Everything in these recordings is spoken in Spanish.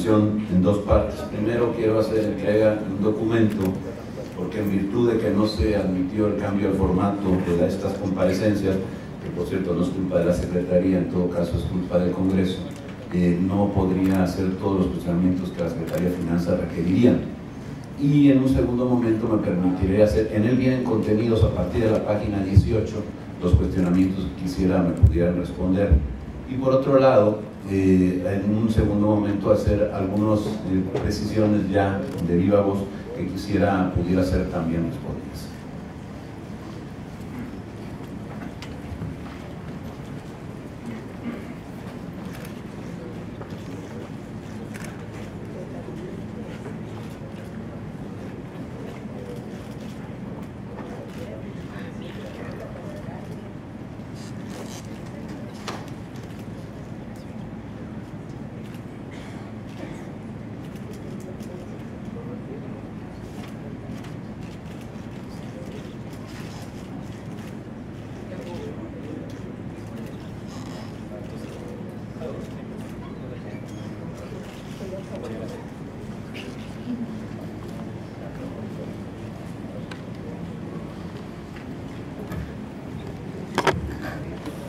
intervención en dos partes. Primero quiero hacer entrega de un documento, porque en virtud de que no se admitió el cambio al formato de estas comparecencias, que por cierto no es culpa de la Secretaría, en todo caso es culpa del Congreso, no podría hacer todos los cuestionamientos que la Secretaría de Finanzas requerirían. Y en un segundo momento me permitiré hacer, en él vienen contenidos a partir de la página 18, los cuestionamientos que quisiera me pudieran responder. Y por otro lado, en un segundo momento hacer algunas precisiones ya de viva voz que quisiera pudiera ser también respondidas.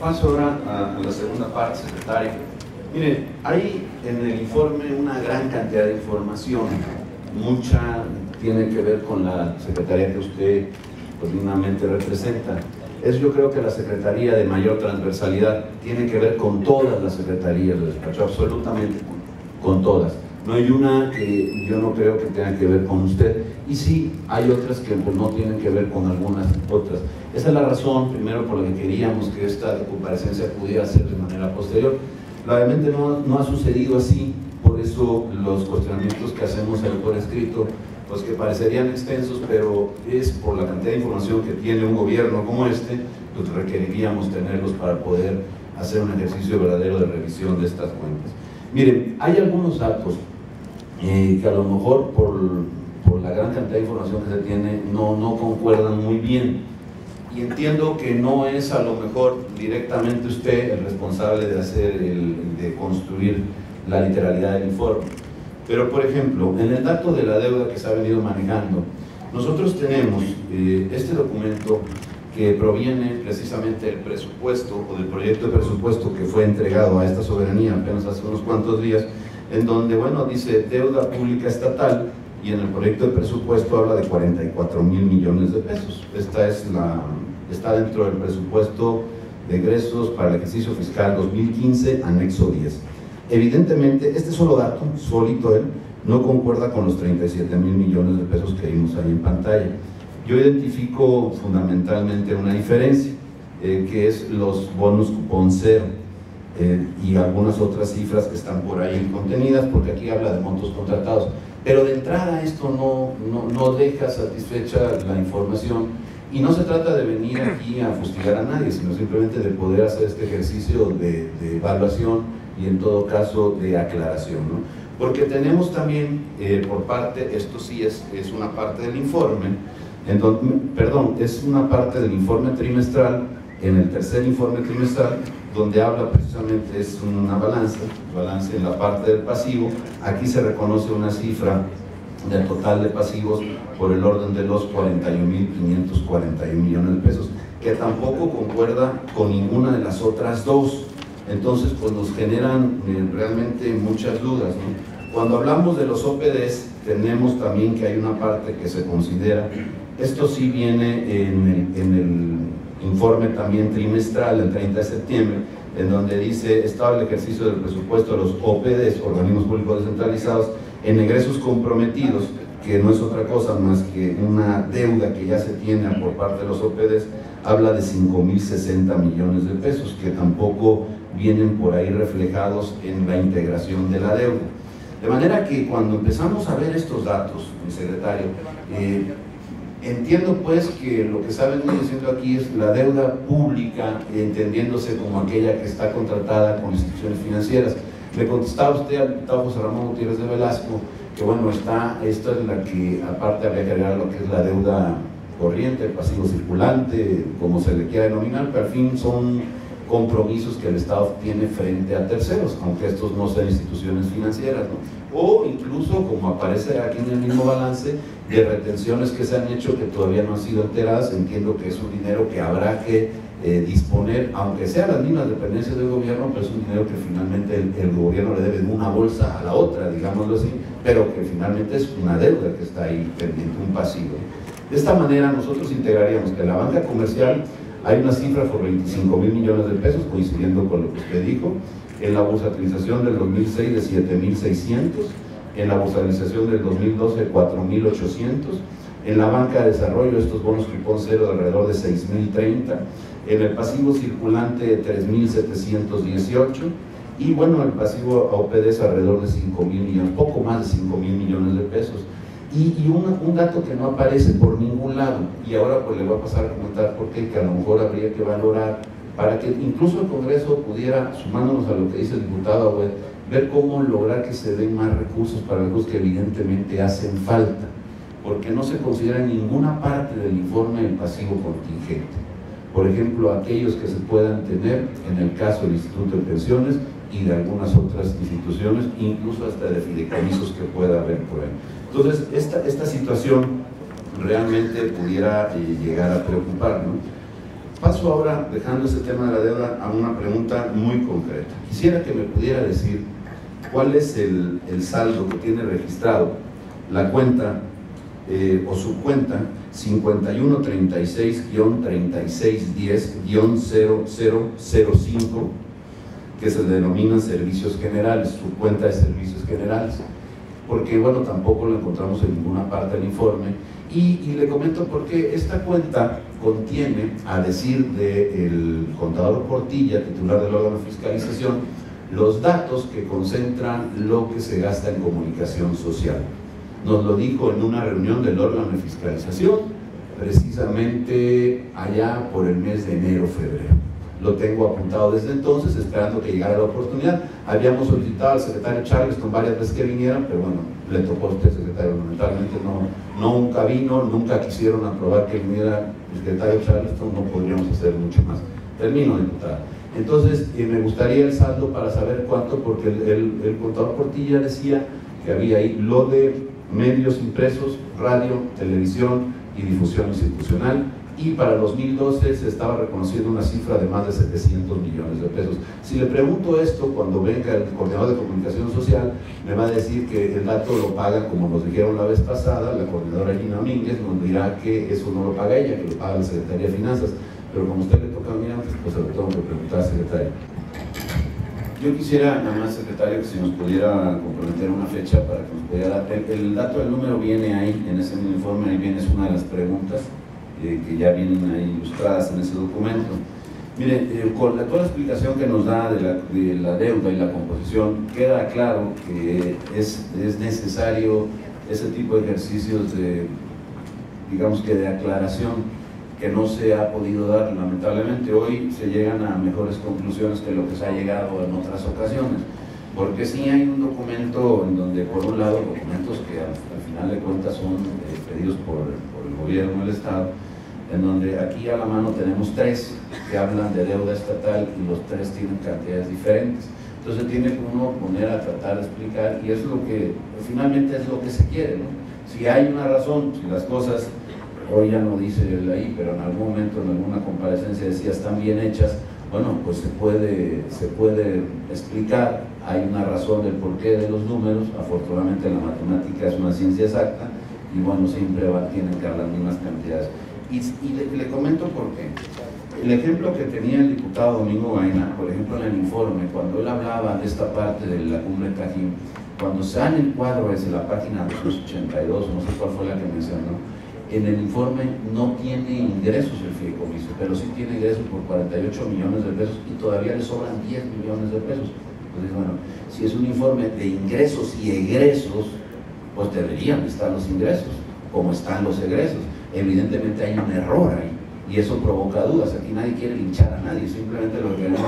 Paso ahora a la segunda parte, secretario. Mire, hay en el informe una gran cantidad de información, mucha tiene que ver con la secretaría que usted pues, dignamente representa. Es yo creo que la secretaría de mayor transversalidad, tiene que ver con todas las secretarías del despacho, absolutamente con todas. No hay una que yo no creo que tenga que ver con usted, y sí, hay otras que pues, no tienen que ver con algunas otras. Esa es la razón, primero, por la que queríamos que esta comparecencia pudiera ser de manera posterior. Obviamente no ha sucedido así, por eso los cuestionamientos que hacemos ahí por escrito, pues que parecerían extensos, pero es por la cantidad de información que tiene un gobierno como este, pues requeriríamos tenerlos para poder hacer un ejercicio verdadero de revisión de estas cuentas. Miren, hay algunos datos que a lo mejor por la gran cantidad de información que se tiene no concuerdan muy bien, y entiendo que no es a lo mejor directamente usted el responsable de construir la literalidad del informe, pero por ejemplo, en el dato de la deuda que se ha venido manejando, nosotros tenemos este documento que proviene precisamente del presupuesto o del proyecto de presupuesto que fue entregado a esta soberanía apenas hace unos cuantos días, en donde, bueno, dice deuda pública estatal, y en el proyecto de presupuesto habla de 44,000 millones de pesos. Está dentro del presupuesto de egresos para el ejercicio fiscal 2015, anexo 10. Evidentemente, este solo dato, solito él, no concuerda con los 37,000 millones de pesos que vimos ahí en pantalla. Yo identifico fundamentalmente una diferencia, que es los bonos cupón cero, y algunas otras cifras que están por ahí contenidas, porque aquí habla de montos contratados. Pero de entrada esto no deja satisfecha la información, y no se trata de venir aquí a fustigar a nadie, sino simplemente de poder hacer este ejercicio de evaluación y en todo caso de aclaración, ¿no? Porque tenemos también por parte, esto sí es una parte del informe, es una parte del informe trimestral, en el tercer informe trimestral, donde habla precisamente, es una balance en la parte del pasivo. Aquí se reconoce una cifra del total de pasivos por el orden de los 41,541 millones de pesos, que tampoco concuerda con ninguna de las otras dos. Entonces pues nos generan realmente muchas dudas, ¿no? Cuando hablamos de los OPDs, tenemos también que hay una parte que se considera, esto sí viene en el informe también trimestral del 30 de septiembre, en donde dice: estado el ejercicio del presupuesto de los OPDs, organismos públicos descentralizados, en egresos comprometidos, que no es otra cosa más que una deuda que ya se tiene por parte de los OPDs, habla de 5,060 millones de pesos, que tampoco vienen por ahí reflejados en la integración de la deuda. De manera que cuando empezamos a ver estos datos, mi secretario, entiendo pues que lo que se ha venido diciendo aquí es la deuda pública, entendiéndose como aquella que está contratada con instituciones financieras. Me contestaba usted al diputado José Ramón Gutiérrez de Velasco que bueno, esta es la que aparte habría que agregar lo que es la deuda corriente, el pasivo circulante, como se le quiera denominar, pero al fin son compromisos que el Estado tiene frente a terceros, aunque estos no sean instituciones financieras, ¿no? o incluso, como aparece aquí en el mismo balance, de retenciones que se han hecho que todavía no han sido enteradas. Entiendo que es un dinero que habrá que disponer, aunque sean las mismas dependencias del gobierno, pero es un dinero que finalmente el gobierno le debe de una bolsa a la otra, digámoslo así, pero que finalmente es una deuda que está ahí pendiente, un pasivo. De esta manera nosotros integraríamos que en la banca comercial hay una cifra por 25.000 millones de pesos, coincidiendo con lo que usted dijo, en la bursatilización del 2006 de 7.600, en la bursatilización del 2012 4.800, en la banca de desarrollo estos bonos cupón cero de alrededor de 6.030, en el pasivo circulante 3.718, y bueno, el pasivo AOPD es alrededor de 5.000 millones, poco más de 5.000 millones de pesos. Y un dato que no aparece por ningún lado, y ahora pues le voy a pasar a comentar por qué, que a lo mejor habría que valorar para que incluso el Congreso pudiera, sumándonos a lo que dice el diputado Agüed, ver cómo lograr que se den más recursos para los que evidentemente hacen falta, porque no se considera en ninguna parte del informe el pasivo contingente. Por ejemplo, aquellos que se puedan tener en el caso del Instituto de Pensiones y de algunas otras instituciones, incluso hasta de fideicomisos que pueda haber por ahí. Entonces, esta situación realmente pudiera llegar a preocupar, ¿no? Paso ahora, dejando ese tema de la deuda, a una pregunta muy concreta. Quisiera que me pudiera decir cuál es el saldo que tiene registrado la cuenta o subcuenta 5136-3610-0005, que se denominan servicios generales, subcuenta de servicios generales, porque bueno, tampoco lo encontramos en ninguna parte del informe. Y le comento por qué esta cuenta contiene, a decir del contador Portilla, titular del órgano de fiscalización, los datos que concentran lo que se gasta en comunicación social. Nos lo dijo en una reunión del órgano de fiscalización, precisamente allá por el mes de enero-febrero. Lo tengo apuntado desde entonces, esperando que llegara la oportunidad. Habíamos solicitado al secretario Charleston varias veces que viniera, pero bueno, le tocó a usted, secretario, lamentablemente nunca vino, nunca quisieron aprobar que viniera el secretario Charleston, no podríamos hacer mucho más. Termino, diputado. Entonces, me gustaría el saldo para saber cuánto, porque el contador Portilla decía que había ahí lo de medios impresos, radio, televisión y difusión institucional, y para 2012 se estaba reconociendo una cifra de más de 700 millones de pesos. Si le pregunto esto, cuando venga el coordinador de comunicación social, me va a decir que el dato lo paga, como nos dijeron la vez pasada, la coordinadora Gina Domínguez nos dirá que eso no lo paga ella, que lo paga la Secretaría de Finanzas, pero como a usted le toca a mí antes, pues se lo tengo que preguntar, secretario. Yo quisiera, nada más, secretario, que si nos pudiera comprometer una fecha para que nos pudiera dar. El dato del número viene ahí, en ese mismo informe, ahí viene, es una de las preguntas que ya vienen ahí ilustradas en ese documento. Mire, con toda la explicación que nos da de la deuda y la composición, queda claro que es necesario ese tipo de ejercicios de, digamos que de aclaración, que no se ha podido dar. Lamentablemente hoy se llegan a mejores conclusiones que lo que se ha llegado en otras ocasiones, porque sí hay un documento en donde, por un lado, documentos que al final de cuentas son pedidos por el gobierno del Estado, en donde aquí a la mano tenemos tres que hablan de deuda estatal y los tres tienen cantidades diferentes. Entonces tiene que uno poner a tratar de explicar, y eso es lo que finalmente es lo que se quiere, ¿no? Si hay una razón, si las cosas, hoy ya no dice él ahí, pero en algún momento en alguna comparecencia decía están bien hechas, bueno, pues se puede explicar, hay una razón del porqué de los números. Afortunadamente la matemática es una ciencia exacta y bueno, siempre tienen que dar las mismas cantidades. Y le comento por qué. El ejemplo que tenía el diputado Domingo Baena, por ejemplo en el informe, cuando él hablaba de esta parte de la cumbre de Tajín, cuando sale el cuadro desde la página 282, no sé cuál fue la que mencionó, en el informe no tiene ingresos el fideicomiso, pero sí tiene ingresos por 48 millones de pesos y todavía le sobran 10 millones de pesos. Entonces, bueno, si es un informe de ingresos y egresos, pues deberían estar los ingresos, como están los egresos. Evidentemente hay un error ahí, y eso provoca dudas. Aquí nadie quiere linchar a nadie, simplemente lo que queremos es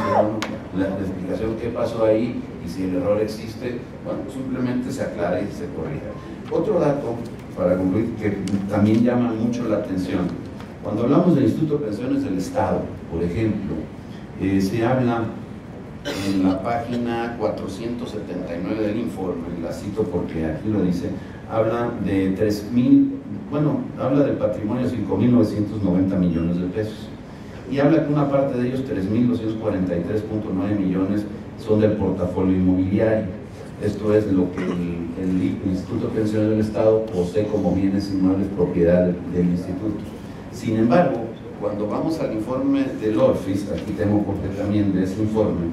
la explicación qué pasó ahí, y si el error existe, bueno, simplemente se aclara y se corrija. Otro dato, para concluir, que también llama mucho la atención: cuando hablamos del Instituto de Pensiones del Estado, por ejemplo, se habla en la página 479 del informe, la cito porque aquí lo dice, habla de 3.000, bueno, habla del patrimonio de 5.990 millones de pesos. Y habla que una parte de ellos, 3.243.9 millones, son del portafolio inmobiliario. Esto es lo que el Instituto de Pensiones del Estado posee como bienes inmuebles propiedad del instituto. Sin embargo, cuando vamos al informe del ORFIS, aquí tengo copia también de ese informe,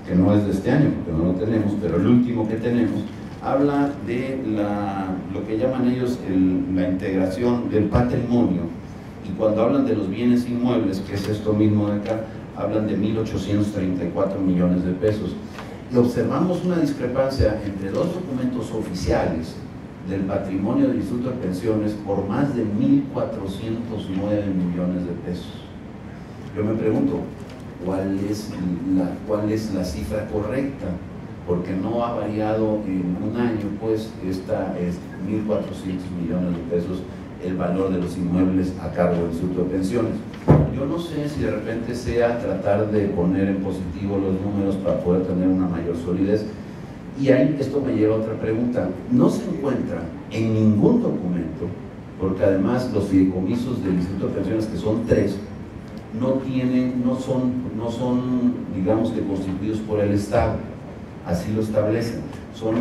que no es de este año, porque no lo tenemos, pero el último que tenemos, habla de lo que llaman ellos la integración del patrimonio, y cuando hablan de los bienes inmuebles, que es esto mismo de acá, hablan de 1.834 millones de pesos. Y observamos una discrepancia entre dos documentos oficiales del patrimonio del Instituto de Pensiones por más de 1.409 millones de pesos. Yo me pregunto, ¿cuál es la cifra correcta? Porque no ha variado en un año, pues esta es 1.400 millones de pesos el valor de los inmuebles a cargo del Instituto de Pensiones. Yo no sé si de repente sea tratar de poner en positivo los números para poder tener una mayor solidez. Y ahí esto me lleva a otra pregunta. No se encuentra en ningún documento, porque además los fideicomisos del Instituto de Pensiones, que son 3, no son, digamos que constituidos por el Estado, así lo establecen. Son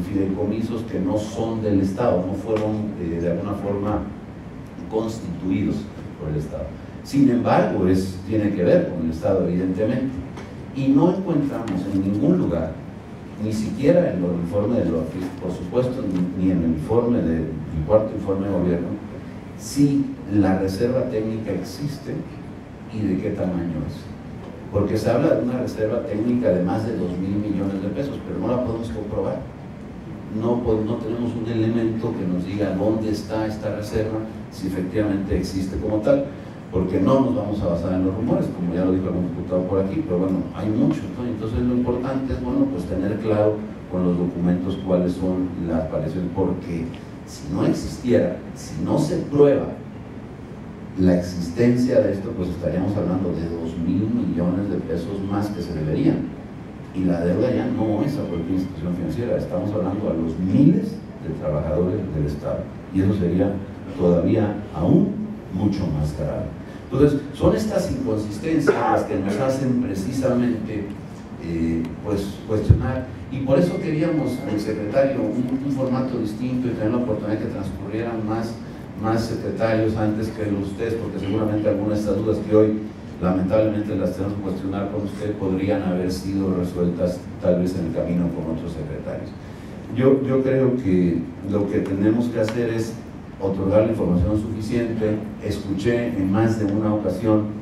fideicomisos que no son del Estado, no fueron de alguna forma constituidos por el Estado. Sin embargo, tiene que ver con el Estado, evidentemente. Y no encontramos en ningún lugar, ni siquiera en el informe de ORFIS, por supuesto, ni en el informe del cuarto informe de gobierno, si la reserva técnica existe y de qué tamaño es. Porque se habla de una reserva técnica de más de 2.000 millones de pesos, pero no la podemos comprobar. No tenemos un elemento que nos diga dónde está esta reserva, si efectivamente existe como tal, porque no nos vamos a basar en los rumores, como ya lo dijo algún diputado por aquí, pero bueno, hay mucho, ¿no? Entonces lo importante es, bueno, pues tener claro con los documentos cuáles son las variaciones, porque si no existiera, si no se prueba la existencia de esto, pues estaríamos hablando de 2.000 millones de pesos más que se deberían, y la deuda ya no es a cualquier institución financiera, estamos hablando a los miles de trabajadores del Estado, y eso sería todavía aún mucho más grave. Entonces, son estas inconsistencias las que nos hacen precisamente pues cuestionar, y por eso queríamos, el secretario, un formato distinto y tener la oportunidad de que transcurrieran más secretarios antes que ustedes, porque seguramente algunas de estas dudas que hoy lamentablemente las tenemos que cuestionar con usted podrían haber sido resueltas tal vez en el camino con otros secretarios. Yo creo que lo que tenemos que hacer es otorgar la información suficiente. Escuché en más de una ocasión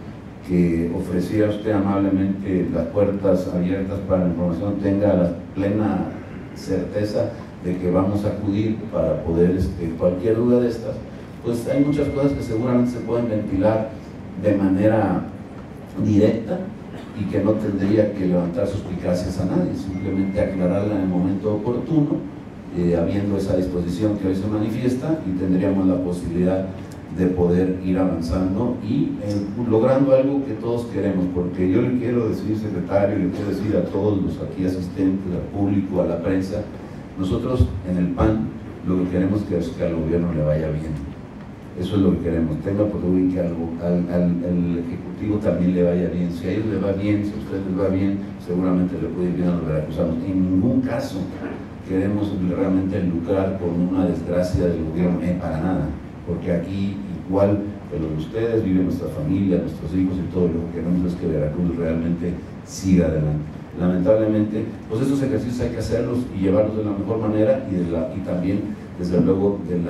que ofrecía usted amablemente las puertas abiertas para la información, tenga la plena certeza de que vamos a acudir para poder, cualquier duda de estas, pues hay muchas cosas que seguramente se pueden ventilar de manera directa y que no tendría que levantar suspicacias a nadie, simplemente aclararla en el momento oportuno, habiendo esa disposición que hoy se manifiesta, y tendríamos la posibilidad de poder ir avanzando y logrando algo que todos queremos, porque yo le quiero decir, secretario, le quiero decir a todos los aquí asistentes, al público, a la prensa, nosotros en el PAN lo que queremos es que al gobierno le vaya bien. Eso es lo que queremos, tenga por obvio que al Ejecutivo también le vaya bien. Si a ellos les va bien, si a ustedes les va bien, seguramente le puede ir bien a los veracruzanos. En ningún caso queremos realmente lucrar con una desgracia del gobierno, para nada, porque aquí, igual que los de ustedes, vive nuestra familia, nuestros hijos, y todo lo que queremos es que Veracruz realmente siga adelante. Lamentablemente, pues estos ejercicios hay que hacerlos y llevarlos de la mejor manera, y también, desde luego, de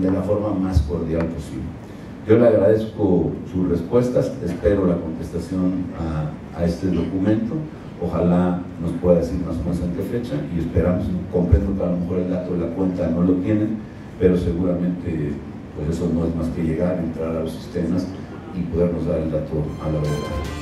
la forma más cordial posible. Yo le agradezco sus respuestas, espero la contestación a este documento. Ojalá nos pueda decir más o menos en qué fecha, y esperamos, comprendo que a lo mejor el dato de la cuenta no lo tienen, pero seguramente pues eso no es más que llegar, entrar a los sistemas y podernos dar el dato a la verdad.